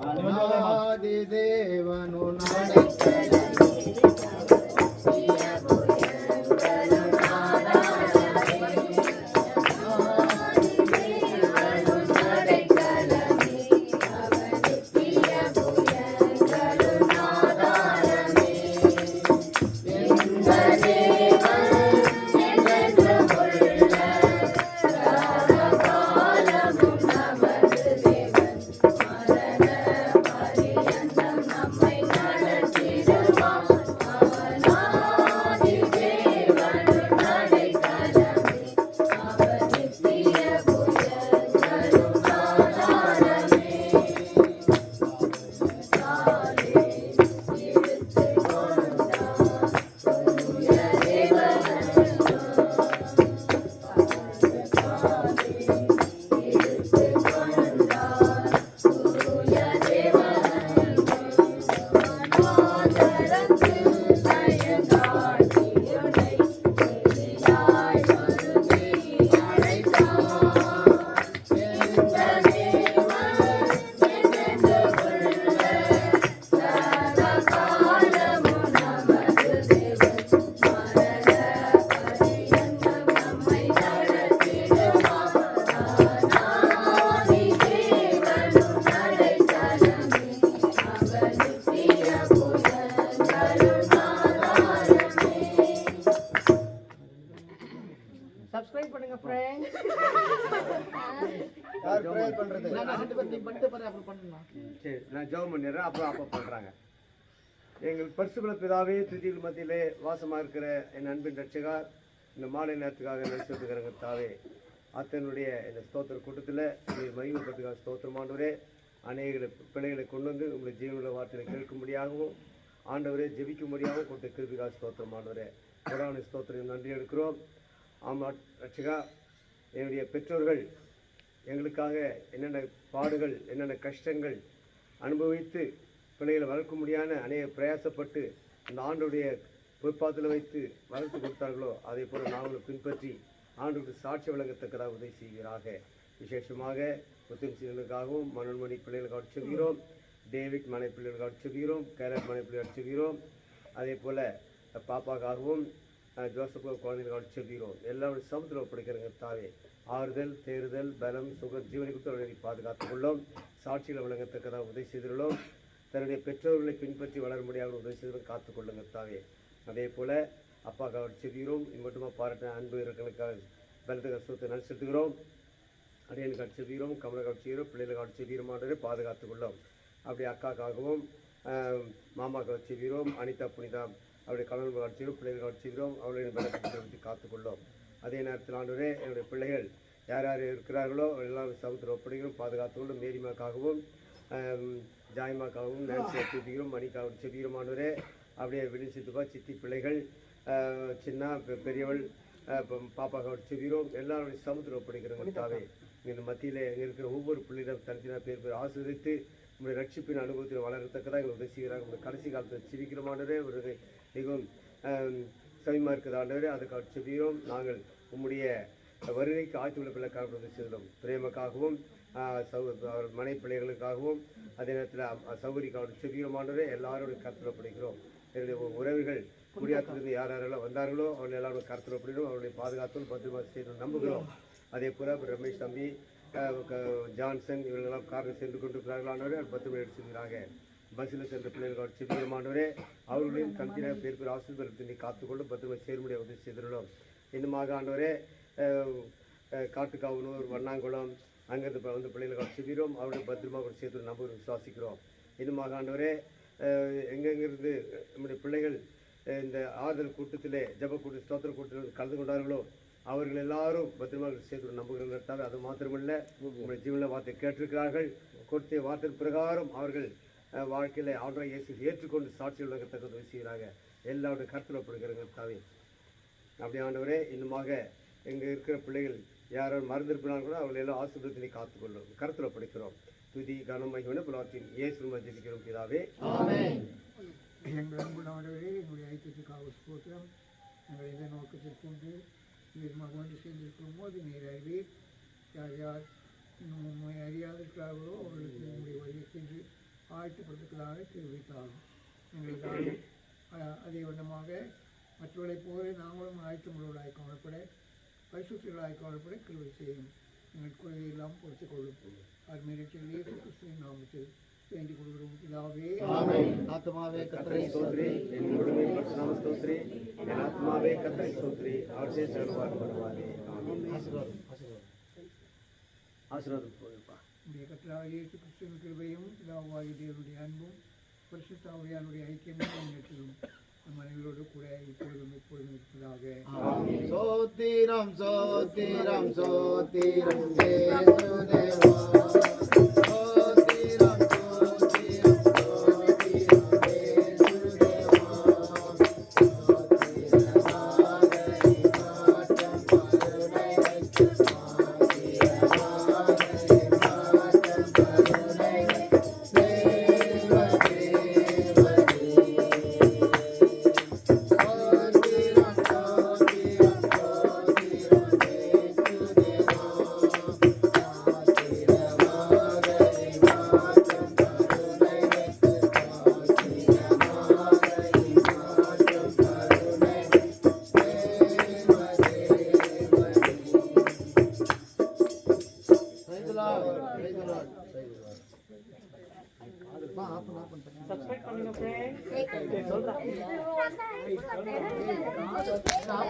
அநாதி தேவனு சப்ஸ்கிரைப் பண்ணுங்க फ्रेंड्स. யார் ப்ரே பண்றது? நான் ரெண்டு பேரும் நீ பண்ணிட்டு பாரு அப்புறம் பண்ணலாம். சரி நான் ஜெபம் பண்ணிடுறேன் அப்புறம் அப்போ பண்ணுறாங்க. எங்கள் பரிசுத்த பிதாவே துதிகள் மத்தியிலே வாசமாக இருக்கிற என் அன்பின் ரட்சகா இந்த மாலை நேரத்துக்காக நடிச்சிருக்கிறங்க தாவே அத்தனுடைய இந்த ஸ்தோத்திர கூட்டத்தில் நீங்கள் மகிமைப்படுத்துக்காக ஸ்தோத்திரமானவரே அநேக பிள்ளைகளை கொண்டு வந்து உங்களை ஜீவனுள்ள வார்த்தையை கேட்கும்படியாகவும் ஆண்டவரே ஜெபிக்கும்படியாகவும் கொடுத்த கிருபிக்காக ஸ்தோத்திரமானவரே புராண ஸ்தோத்திரம் நன்றி எடுக்கிறோம். ஆமாம் ரட்சகா என்னுடைய பெற்றோர்கள் எங்களுக்காக என்னென்ன பாடுகள் என்னென்ன கஷ்டங்கள் அனுபவித்து பிள்ளைகளை வளர்க்க முடியாத அநேக பிரயாசப்பட்டு அந்த ஆண்டுடைய பொறுப்பாத்தில் வைத்து வளர்த்து கொடுத்தார்களோ அதே போல் நாங்களும் பின்பற்றி ஆண்டுக்கு சாட்சி வழங்கத்தக்கதாக உதவி செய்வீராக. விசேஷமாக முத்தின் சீர்களுக்காகவும் மனோன்மணி பிள்ளைகளுக்காக சொல்கிறோம், டேவிட் மனை பிள்ளைகளுக்காக சொல்கிறோம், கேரட் மனை பிள்ளைகள் சொல்கிறோம், அதே போல் பாப்பாக்காகவும் ஜோசப் குழந்தைகளுக்காக சொல்கிறோம். எல்லாருடைய சமுத்திரம் ஒப்படைக்கிறங்க தாவே ஆறுதல் தேறுதல் பலம் சுகம் ஜீவனை கொடுத்து அவர்களை பாதுகாத்துக் கொள்ளும். சாட்சிகளை வழங்கத்தக்கதாக உதவி செய்துள்ளோம். தன்னுடைய பெற்றோர்களை பின்பற்றி வளர முடியாத உதவி செய்து காத்துக்கொள்ளுங்க தாவே. அதே போல் அப்பாக்காக செவிகிறோம். இது மட்டுமா பாராட்ட அன்பு இருக்கிறதுக்காக பலத்தை கஷ்டத்தை நடிச்சிருக்கிறோம். அடியனுக்கு அடிச்சுகிறோம், கமலுக்கு அடிச்சுகிறோம், பிள்ளைகளுக்கு அடிச்சுகிறோமானவரை பாதுகாத்துக்கொள்ளும். அப்படி அக்காக்காகவும் மாமாவுக்கு அடிச்சுகிறோம், அனிதா புனிதா அவருடைய கணவனுக்கு அடிச்சுக்கிறோம், பிள்ளைகளுக்கு அடிச்சுக்கிறோம், அவர்களின் பலத்தை காத்துக்கொள்ளும். அதே நேரத்தில் ஆண்டவரே என்னுடைய பிள்ளைகள் யார் யார் இருக்கிறார்களோ எல்லாம் சமுத்திரம் ஒப்படைக்கிறோம், பாதுகாத்துக்கொள்ளும். மேரிமாக்காகவும் ஜாய்மாக்காகவும் நான்சி அடிச்சுக்கிறோம், மணிக்காகவும் செவிகிறோமானவரே அப்படியே விழிச்சித்துப்பா சித்தி பிள்ளைகள் சின்ன பெரியவள் பாப்பாக்காக செவிகிறோம். எல்லாருடைய சமுத்திரம் ஒப்படைக்கிறோங்க தாவே. இந்த மத்தியில் இருக்கிற ஒவ்வொரு பிள்ளைகளும் தனித்தனியாக பேர் ஆசிரியத்து உங்களுடைய ரட்சிப்பின் அனுபவத்தில் வளரத்தக்கதாக எங்களை உதவி செய்கிறாங்க. உங்களுடைய கடைசி காலத்தில் சிரிக்கிறமானவரே ஒரு மிகவும் சமயமாக இருக்கிற ஆண்டவரே அதுக்காக செவிகிறோம். நாங்கள் உம்முடைய வருகைக்கு ஆய்த்துள்ள பிள்ளைக்காக உதவி செய்கிறோம். பிரேமக்காகவும் மனை பிள்ளைகளுக்காகவும் அதே நேரத்தில் சௌகரிக்காக செவிகிறமானவரே எல்லாரோடைய கருத்தில் படிக்கிறோம். என்னுடைய உறவுகள் குடியாத்திலிருந்து யார் யாரெல்லாம் வந்தார்களோ அவர்கள் எல்லாரும் கருத்தில் படிக்கிறோம். அவருடைய பாதுகாத்தும் பத்திரமா செய்து நம்புகிறோம். அதே போல் ரமேஷ் தம்பி ஜான்சன் இவர்களெல்லாம் காரில் சென்று கொண்டிருக்கிறார்களானவரே அவர் 10 மணி எடுத்துக்கிறாங்க. பஸ்ஸில் சென்ற பிள்ளைகள் செவிகிறமானவரே அவர்களையும் தனித்தனியாக பேர் ஆசிரியர் காத்துக்கொள்ளும் 10 மணி சேர்முடைய உதவி செய்துள்ளோம். இன்னுமாக ஆண்டவரே காட்டுக்காவனூர் வண்ணாங்குளம் அங்கிருந்து வந்து பிள்ளைகளுக்கு செவிகிறோம். அவருடைய பத்திரமாக ஒரு சேர்த்து நம்ப விசுவாசிக்கிறோம். இன்னுமாக ஆண்டவரே எங்கெங்கிருந்து நம்முடைய பிள்ளைகள் இந்த ஆறுதல் கூட்டத்திலே ஜப கூட்ட ஸ்தோத்திர கூட்டத்தில் கலந்து கொண்டார்களோ அவர்கள் எல்லாரும் பத்திரமாக சேர்த்து நம்புகிறார்கள். அது மாத்திரமல்ல உங்களுடைய ஜீவன வார்த்தை கேட்டிருக்கிறார்கள். கொடுத்த வார்த்தை பிரகாரம் அவர்கள் வாழ்க்கையில் ஆண்டவரை இயேசு ஏற்றுக்கொண்டு சாட்சி உலகத்தக்க உதவி செய்கிறாங்க. எல்லாருடைய கருத்தில் ஒப்படுகிறாங்க தாவே. அப்படி ஆண்டவரே இன்னுமாக எங்கே இருக்கிற பிள்ளைகள் யாரும் மறந்திருப்பினார்களோ அவர்கள் எல்லாம் ஆசீர்வாதத்தினை காத்துக்கொள்ளும் கருத்தில் ஒப்படைக்கிறோம். துதி கனமகிமையான புலாற்றின் இயேசு ஜெபிக்கிறோம் பிதாவே. எங்கள் அன்புள்ளவர்களே எங்களுடைய ஐக்கியத்துக்காக ஸ்தோத்திரம். எங்கள் எந்த நோக்கத்திற்கொண்டு நீர் மகிழ்ந்து செய்திருக்கும் போது நீர் அறிவீர். யார் யார் உண்மை அறியாதிருக்கிறார்களோ அவர்களுக்கு என்னுடைய வழியை சென்று ஆயத்தப்படுத்துவதாக தெரிவித்தாலும் எங்களுக்காக அதே வண்ணமாக மற்றவர்களைப் போல நாங்களும் ஆயத்தமுள்ளவர்களாய் காணப்பட பரிசுத்தர்களாய் காணப்பட கிருபை செய்யும் எங்கள் குறையெல்லாம் பொறுத்துக் கொள்ளும் அருமையிலே இயேசு கிறிஸ்துவின் நாமத்தில் வேண்டிக் கொள்கிறோம் பிதாவே. ஆத்மாவே கர்த்தரை கர்த்தரை ஸ்தோத்திரி, என் முழுமை பரிசுநாம ஸ்தோத்திரி, என் ஆத்மாவே கர்த்தரை ஸ்தோத்திரி, அவர் செய்த சகலவாறு பரவாதே. ஆமென். ஆசீர்வாதம் ஆசீர்வாதம். ஆசீர்வாதம் போயிருப்பா. நம்முடைய கர்த்தராகிய இயேசு கிறிஸ்துவின் கிருபையும் பிதாவாகிய தேவனுடைய அன்பும் பரிசுத்த ஆவியானுடைய ஐக்கியமும் நேற்றிலும் நம் அனைவரோடு கூட இப்பொழுதும் எப்பொழுதும் இருப்பதாக. சோத்திரம் சோத்திரம் சோத்திரம் தேவதேவா. சோத்திரம் சோத்திரம் சோத்திரம் தேவதேவா. சப்ஸ்கிரைப் பண்ணுங்க ஃப்ரெண்ட்ஸ். சொல்றேன்.